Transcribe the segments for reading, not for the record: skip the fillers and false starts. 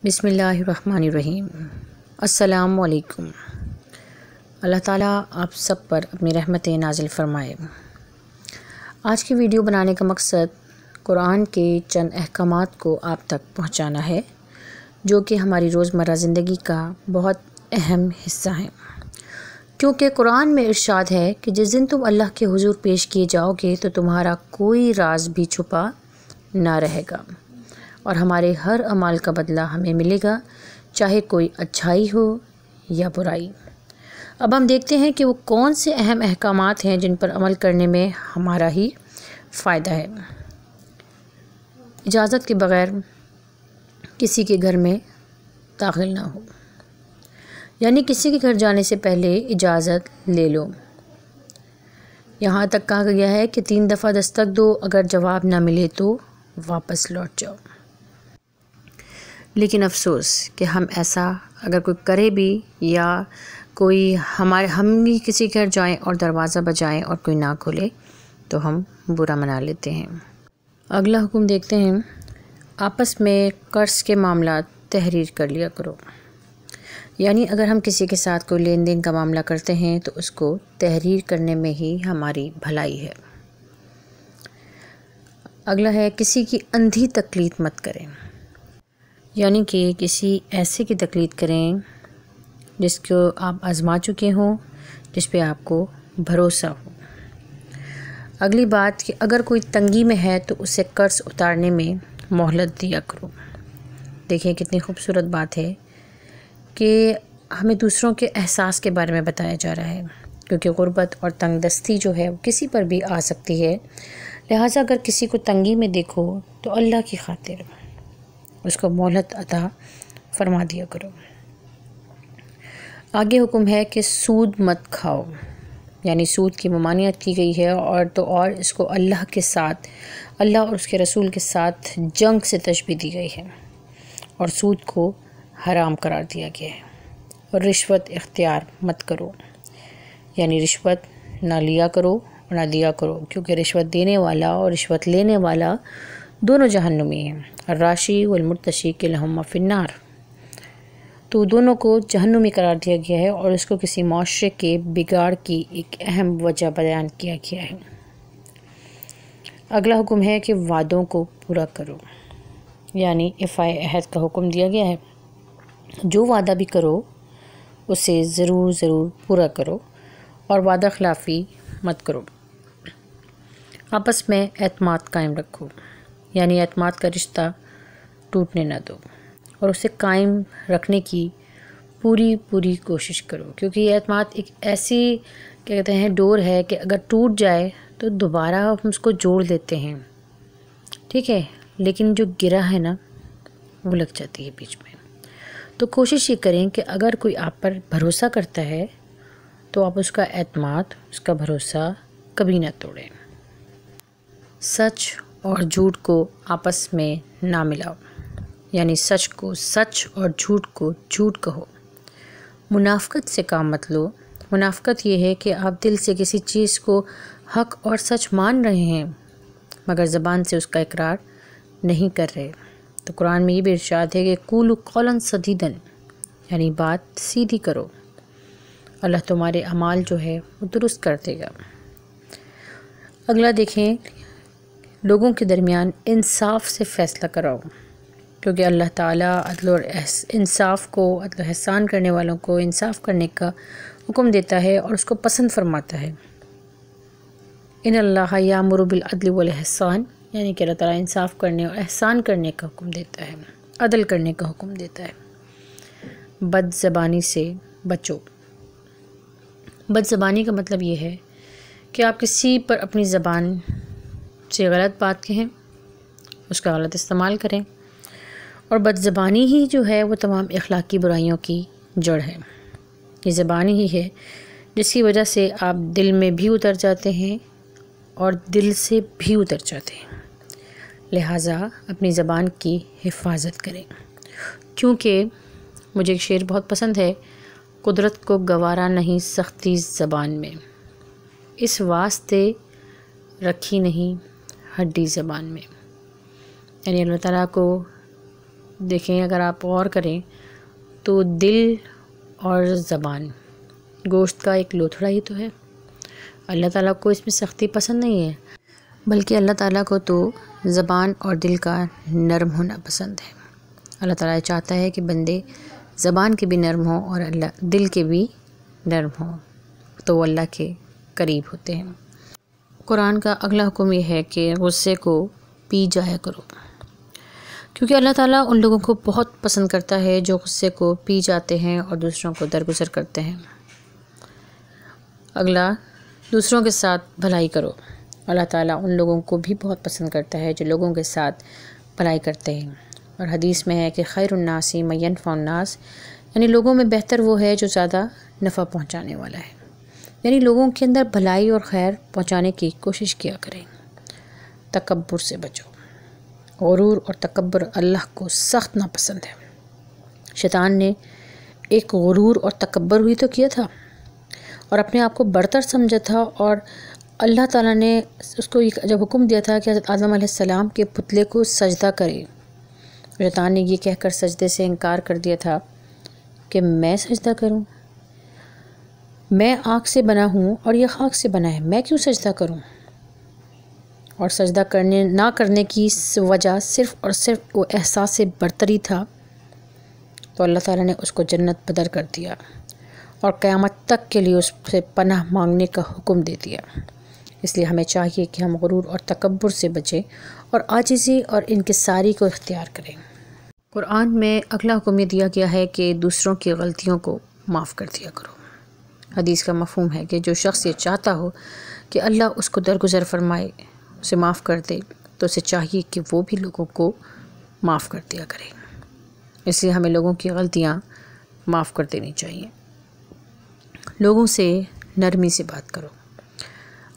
بسم اللہ الرحمن الرحیم۔ السلام علیکم۔ اللہ تعالیٰ آپ سب پر اپنی رحمتیں نازل فرمائے۔ آج کی ویڈیو بنانے کا مقصد قرآن کے چند احکامات کو آپ تک پہنچانا ہے جو کہ ہماری روزمرہ زندگی کا بہت اہم حصہ ہیں، کیونکہ قرآن میں ارشاد ہے کہ جس دن تم اللہ کے حضور پیش کیے جاؤ گے تو تمہارا کوئی راز بھی چھپا نہ رہے گا اور ہمارے ہر عمل کا بدلہ ہمیں ملے گا، چاہے کوئی اچھائی ہو یا برائی۔ اب ہم دیکھتے ہیں کہ وہ کون سے اہم احکامات ہیں جن پر عمل کرنے میں ہمارا ہی فائدہ ہے۔ اجازت کے بغیر کسی کے گھر میں داخل نہ ہو، یعنی کسی کے گھر جانے سے پہلے اجازت لے لو۔ یہاں تک کہا گیا ہے کہ 3 دفعہ دستک دو، اگر جواب نہ ملے تو واپس لوٹ جاؤ۔ لیکن افسوس کہ ہم ایسا اگر کوئی کرے بھی یا ہم بھی کسی گھر جائیں اور دروازہ بجائیں اور کوئی نہ کھولے تو ہم برا منا لیتے ہیں۔ اگلا حکم دیکھتے ہیں، آپس میں قرض کے معاملات تحریر کر لیا کرو، یعنی اگر ہم کسی کے ساتھ کوئی لین دین کا معاملہ کرتے ہیں تو اس کو تحریر کرنے میں ہی ہماری بھلائی ہے۔ اگلا ہے، کسی کی اندھی تقلید مت کریں، یعنی کہ کسی ایسے کی تقلید کریں جس کو آپ آزما چکے ہوں، جس پہ آپ کو بھروسہ ہو۔ اگلی بات کہ اگر کوئی تنگی میں ہے تو اسے قرض اتارنے میں مہلت دیا کرو۔ دیکھیں کتنی خوبصورت بات ہے کہ ہمیں دوسروں کے احساس کے بارے میں بتایا جا رہا ہے، کیونکہ غربت اور تنگ دستی جو ہے وہ کسی پر بھی آ سکتی ہے، لہٰذا اگر کسی کو تنگی میں دیکھو تو اللہ کی خاطر اس کو مہلت عطا فرما دیا کرو۔ آگے حکم ہے کہ سود مت کھاؤ، یعنی سود کی ممانعت کی گئی ہے اور اس کو اللہ اور اس کے رسول کے ساتھ جنگ سے تشبیہ دی گئی ہے اور سود کو حرام قرار دیا گیا ہے۔ اور رشوت اختیار مت کرو، یعنی رشوت نہ لیا کرو اور نہ دیا کرو، کیونکہ رشوت دینے والا اور رشوت لینے والا دونوں جہنمی ہیں۔ الراشی والمرتشی کلہما فی النار، تو دونوں کو جہنمی قرار دیا گیا ہے اور اس کو کسی معاشرے کے بگاڑ کی ایک اہم وجہ بیان کیا گیا ہے۔ اگلا حکم ہے کہ وعدوں کو پورا کرو، یعنی ایفائے عہد کا حکم دیا گیا ہے۔ جو وعدہ بھی کرو اسے ضرور پورا کرو اور وعدہ خلافی مت کرو۔ آپس میں اعتماد قائم رکھو، یعنی اعتماد کا رشتہ ٹوٹنے نہ دو اور اسے قائم رکھنے کی پوری کوشش کرو، کیونکہ یہ اعتماد ایک ایسی کہتے ہیں ڈور ہے کہ اگر ٹوٹ جائے تو دوبارہ ہم اس کو جوڑ دیتے ہیں، ٹھیک ہے، لیکن جو گرا ہے نا وہ لگ جاتی ہے بیچ میں۔ تو کوشش یہ کریں کہ اگر کوئی آپ پر بھروسہ کرتا ہے تو آپ اس کا اعتماد، اس کا بھروسہ کبھی نہ توڑیں۔ سچ اور جھوٹ کو آپس میں نہ ملاؤ، یعنی سچ کو سچ اور جھوٹ کو جھوٹ کہو۔ منافقت سے کام مت لو۔ منافقت یہ ہے کہ آپ دل سے کسی چیز کو حق اور سچ مان رہے ہیں مگر زبان سے اس کا اقرار نہیں کر رہے۔ تو قرآن میں یہ بھی ارشاد ہے کہ قولوا قولا سدیدا، یعنی بات سیدھی کرو، اللہ تمہارے اعمال جو ہے وہ درست کر دے گا۔ اگلا دیکھیں، لوگوں کے درمیان انصاف سے فیصلہ کراؤ، کیونکہ اللہ تعالیٰ عدل اور انصاف کو، عدل و احسان کرنے والوں کو انصاف کرنے کا حکم دیتا ہے اور اس کو پسند فرماتا ہے۔ ان اللہ یامر بالعدل والاحسان، یعنی کہ اللہ تعالیٰ انصاف کرنے اور احسان کرنے کا حکم دیتا ہے، عدل کرنے کا حکم دیتا ہے۔ بد زبانی سے بچو۔ بد زبانی کا مطلب یہ ہے کہ آپ کسی پر اپنی زبان سے غلط بات کہیں، اس کا غلط استعمال کریں، اور بد زبانی ہی جو ہے وہ تمام اخلاقی برائیوں کی جڑ ہے۔ یہ زبانی ہی ہے جس کی وجہ سے آپ دل میں بھی اتر جاتے ہیں اور دل سے بھی اتر جاتے ہیں، لہٰذا اپنی زبان کی حفاظت کریں۔ کیونکہ مجھے ایک شعر بہت پسند ہے، قدرت کو گوارا نہیں سختی زبان میں، اس واسطے رکھی نہیں ہڈی زبان میں، یعنی اللہ تعالیٰ کو دیکھیں اگر آپ غور کریں تو دل اور زبان گوشت کا ایک لوتھڑا ہی تو ہے۔ اللہ تعالیٰ کو اس میں سختی پسند نہیں ہے، بلکہ اللہ تعالیٰ کو تو زبان اور دل کا نرم ہونا پسند ہے۔ اللہ تعالیٰ چاہتا ہے کہ بندے زبان کے بھی نرم ہوں اور اللہ دل کے بھی نرم ہوں، تو وہ اللہ کے قریب ہوتے ہیں۔ قرآن کا اگلا حکم یہ ہے کہ غصے کو پی جایا کرو، کیونکہ اللہ تعالیٰ ان لوگوں کو بہت پسند کرتا ہے جو غصے کو پی جاتے ہیں اور دوسروں کو درگزر کرتے ہیں۔ اگلا، دوسروں کے ساتھ بھلائی کرو۔ اللہ تعالیٰ ان لوگوں کو بھی بہت پسند کرتا ہے جو لوگوں کے ساتھ بھلائی کرتے ہیں، اور حدیث میں ہے کہ خیر الناس من ینفع الناس، یعنی لوگوں میں بہتر وہ ہے جو زیادہ نفع پہنچانے والا ہے، یعنی لوگوں کے اندر بھلائی اور خیر پہنچانے کی کوشش کیا کریں۔ تکبر سے بچو۔ غرور اور تکبر اللہ کو سخت ناپسند ہے۔ شیطان نے ایک غرور اور تکبر ہوئی تو کیا تھا اور اپنے آپ کو برتر سمجھا تھا، اور اللہ تعالیٰ نے اس کو جب حکم دیا تھا کہ حضرت آدم علیہ السلام کے پتلے کو سجدہ کرے، شیطان نے یہ کہہ کر سجدے سے انکار کر دیا تھا کہ میں سجدہ کروں، میں آگ سے بنا ہوں اور یہ خاک سے بنا ہے، میں کیوں سجدہ کروں؟ اور سجدہ نہ کرنے کی وجہ صرف اور صرف وہ احساس برتری تھا، تو اللہ تعالیٰ نے اس کو جنت بدر کر دیا اور قیامت تک کے لیے اس سے پناہ مانگنے کا حکم دے دیا۔ اس لیے ہمیں چاہیے کہ ہم غرور اور تکبر سے بچیں اور عاجزی اور انکساری کو اختیار کریں۔ قرآن میں اگلا حکم یہ دیا گیا ہے کہ دوسروں کی غلطیوں کو معاف کر دیا کرو۔ حدیث کا مفہوم ہے کہ جو شخص یہ چاہتا ہو کہ اللہ اس کو درگزر فرمائے، اسے معاف کر دے، تو اسے چاہیے کہ وہ بھی لوگوں کو معاف کر دیا کرے۔ اس لیے ہمیں لوگوں کی غلطیاں معاف کر دینی چاہیے۔ لوگوں سے نرمی سے بات کرو۔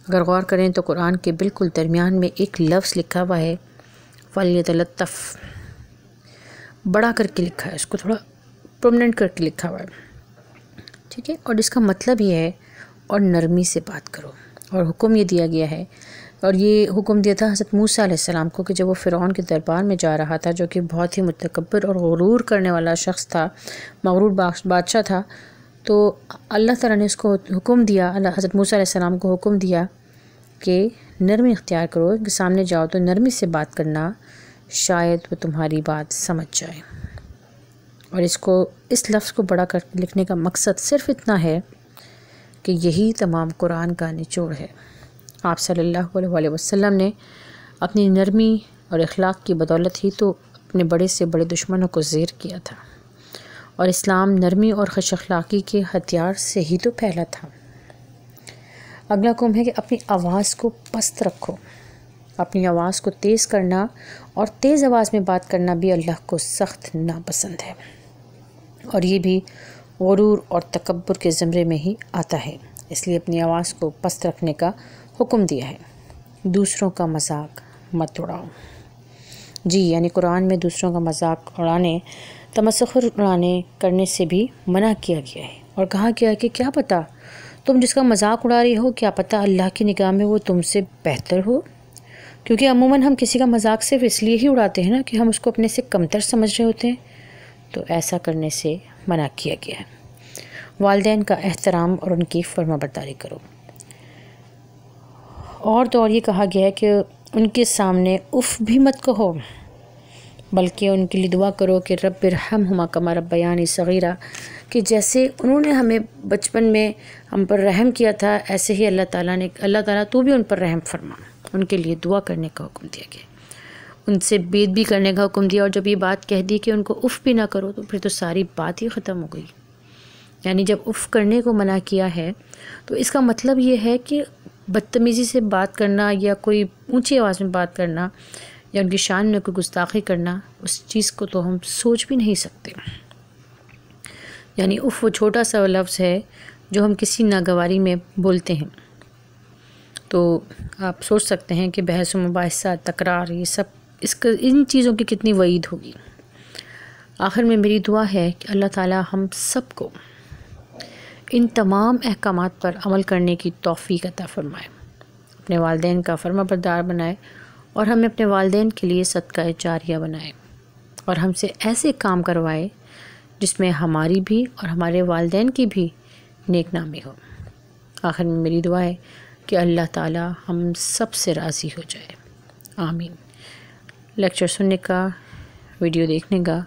اگر غور کریں تو قرآن کے بالکل درمیان میں ایک لفظ لکھا ہوا ہے فَلْيَتَلَطَّفْ، بڑا کر کے لکھا ہے، اس کو تھوڑا پرومننٹ کر کے لکھا ہوا ہے، ٹھیک ہے، اور اس کا مطلب یہ ہے اور نرمی سے بات کرو۔ اور حکم یہ دیا گیا ہے، اور یہ حکم دیا تھا حضرت موسیٰ علیہ السلام کو کہ جب وہ فرعون کے دربار میں جا رہا تھا، جو کہ بہت ہی متکبر اور غرور کرنے والا شخص تھا، مغرور بادشاہ تھا، تو اللہ تعالیٰ نے اس کو حکم دیا، حضرت موسیٰ علیہ السلام کو حکم دیا کہ نرمی اختیار کرو، کہ سامنے جاؤ تو نرمی سے بات کرنا، شاید وہ تمہاری بات سمجھ جائے۔ اور اس لفظ کو بڑا کر لکھنے کا مقصد صرف اتنا ہے کہ یہی تمام قرآن کا نچوڑ ہے۔ آپ صلی اللہ علیہ وسلم نے اپنی نرمی اور اخلاق کی بدولت ہی تو اپنے بڑے سے بڑے دشمنوں کو زیر کیا تھا، اور اسلام نرمی اور خوش اخلاقی کے ہتھیار سے ہی تو پھیلا تھا۔ اگلا حکم ہے کہ اپنی آواز کو پست رکھو۔ اپنی آواز کو تیز کرنا اور تیز آواز میں بات کرنا بھی اللہ کو سخت ناپسند ہے، اور یہ بھی غرور اور تکبر کے زمرے میں ہی آتا ہے۔ اس لیے اپنی آواز کو پست رکھنے کا حکم دیا ہے۔ دوسروں کا مذاق مت اڑاؤ۔ جی، یعنی قرآن میں دوسروں کا مذاق اڑانے، تمسخر اڑانے کرنے سے بھی منع کیا گیا ہے، اور کہا گیا ہے کہ کیا پتہ تم جس کا مذاق اڑا رہی ہو، کیا پتہ اللہ کی نگاہ میں وہ تم سے بہتر ہو، کیونکہ عموماً ہم کسی کا مذاق صرف اس لیے ہی اڑاتے ہیں نا کہ ہم اس کو اپنے سے کمتر سمجھ رہے ہوتے ہیں، تو ایسا کرنے سے منع کیا گیا ہے۔ والدین کا احترام اور ان کی فرما برداری کرو۔ اور تو اور یہ کہا گیا ہے کہ ان کے سامنے اف بھی مت کہو، بلکہ ان کے لیے دعا کرو کہ رب ارحمہما کما ربیانی صغیرا، کہ جیسے انہوں نے ہمیں بچپن میں ہم پر رحم کیا تھا، ایسے ہی اللہ تعالیٰ تو بھی ان پر رحم فرما۔ ان کے لیے دعا کرنے کا حکم دیا گیا، ان سے بید بھی کرنے کا حکم دیا، اور جب یہ بات کہہ دی کہ ان کو اف بھی نہ کرو تو پھر تو ساری بات ہی ختم ہو گئی۔ یعنی جب اف کرنے کو منع کیا ہے تو اس کا مطلب یہ ہے کہ بدتمیزی سے بات کرنا یا کوئی اونچی آواز میں بات کرنا یا ان کی شان میں کوئی گستاخی کرنا، اس چیز کو تو ہم سوچ بھی نہیں سکتے۔ یعنی اف وہ چھوٹا سا لفظ ہے جو ہم کسی ناگواری میں بولتے ہیں، تو آپ سوچ سکتے ہیں کہ بحث و مباحثہ، تکرار، یہ سب ان چیزوں کی کتنی وعید ہوگی۔ آخر میں میری دعا ہے کہ اللہ تعالیٰ ہم سب کو ان تمام احکامات پر عمل کرنے کی توفیق عطا فرمائے، اپنے والدین کا فرما بردار بنائے، اور ہمیں اپنے والدین کے لیے صدقہ جاریہ بنائے۔ اور ہم سے ایسے کام کروائے جس میں ہماری بھی اور ہمارے والدین کی بھی نیک نامی ہو۔ آخر میں میری دعا ہے کہ اللہ تعالی ہم سب سے راضی ہو جائے، آمین۔ لیکچر سننے کا، ویڈیو دیکھنے کا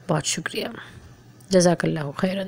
بہت شکریہ، جزاک اللہ خیراً۔